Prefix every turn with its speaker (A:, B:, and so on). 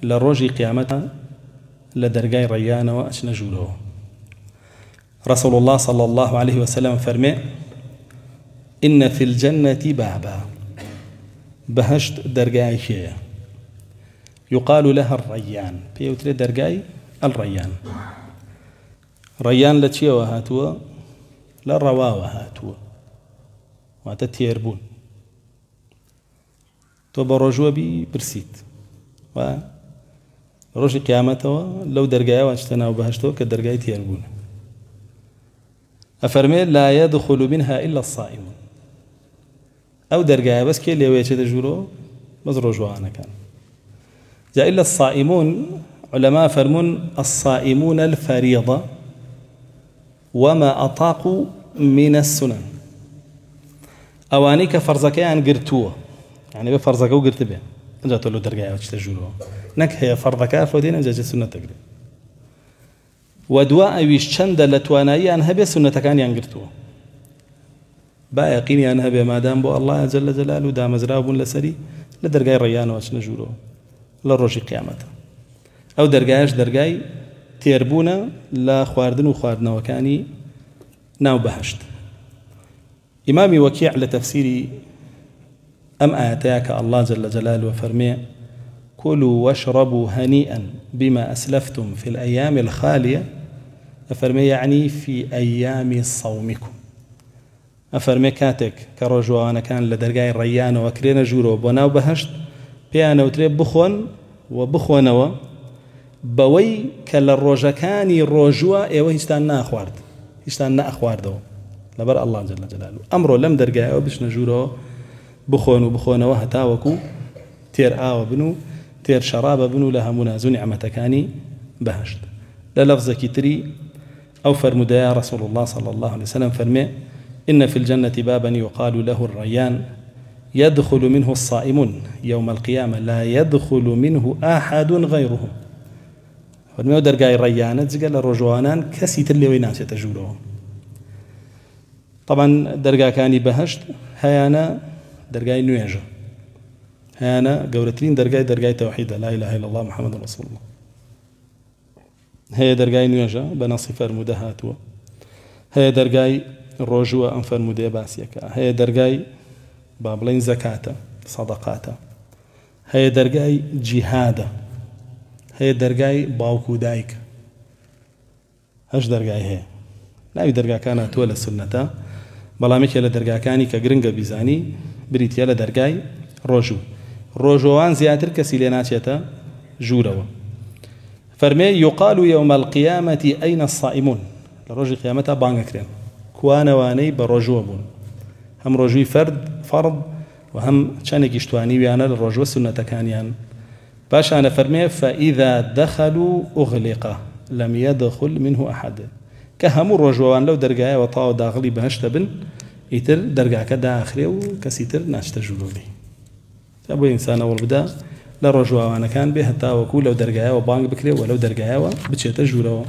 A: لروجي قيامتها لدرجاي ريان وأشن جوره. رسول الله صلى الله عليه وسلم فرمي: إن في الجنة بابا، بهشت درجاي شيء يقال لها الريان، بيوتري درجاي الريان. ريان لتشي وهاتوا للروا وهاتوا وتتيربون تو بروجوا بي برسيت و روجي قيامته لو درجاي واشتنا وبهشتو كدرجاي تيربون. أفرمي: لا يدخل منها إلا الصائمون. أو درجاي بس كي اللي ويشي تجورو بس رجوا أنا كان جاء إلا الصائمون. علماء فرمون: الصائمون الفريضة وما أطاقوا من السنن. أوانيك فرزك عن قرتوه، يعني بفرزك وقرت به جات له درجة وتشتجوله نك هي فرضك فودين جات السنة تقري ودواء ويشند لتواناي أنها بسنة كان ينقرتوه با يقيني أنها بما دام بو الله جل جلاله دام زراب لسري لدرجة ريان وتشنجوله للرجي قيامته أو درجاي تيربونا لا خواردن وخواردنا وكاني ناو بهشت. إمامي وكيع لتفسيري أم آتاك الله جل جلاله وفرمي: كلوا واشربوا هنيئا بما أسلفتم في الأيام الخالية. أفرمي يعني في أيام صومكم. أفرمي كاتك كرجوانا كان لدرجاي ريان وكرينا جورو بناو بهشت بيانا وتريب بخون وبخونوا بوي كالروجكاني روجوا ايوه هشتان أخوارد لبر الله جل جلاله أمره لم درجاي وبش نجورو بخون وهتاوكو تير بنو تير شراب بنو لها منازو نعمتكاني بهشت. للفظ كتري أو فرمدا رسول الله صلى الله عليه وسلم فرمي: إن في الجنة بابا يقال له الريان يدخل منه الصائمون يوم القيامة لا يدخل منه أحد غيرهم. فرمي درجاي الريان تقال الرجوانان كسيت اللي ويناس يتجولهم. طبعا درجة كاني بهشت هيانا درجاي نيجا هيانا قولتين درجاي توحيد لا إله إلا الله محمد رسول الله. هي درجاي نيجا بنص فرمدهاتوا هي درجاي الرجوع أنفر مدي باسيكا هي درجاي بابلين زكاة صدقاتا هي درجاي جهادا هي درجاي باوكو دايك هش درجاي هي لا درجة كانت ولا سنة بلا ميكي لدرجة كاني كجرنجا بيزاني بريت يلا درجاي روجوان زياتر كسيليناتيتا جوروا. فرمي: يقال يوم القيامة أين الصائمون؟ لرجل قيامتها بانكرين كوانا واني برجوبون هم رجوي فرض وهم شانك اشتواني ويانا للرجوة سنة كانيان باش أنا فرمي: فإذا دخلوا أغلق لم يدخل منه أحد. كهم الرجوان لو درجاء وطاو داخلي بهشت بن يتر درجاء كدا آخره وكسيتر ناشتجلوا لي أبو إنسان أول بدا للرجوة وانا كان به حتى وكو لو درجاء وبانك بكري ولو درجاء وبتشيت جوله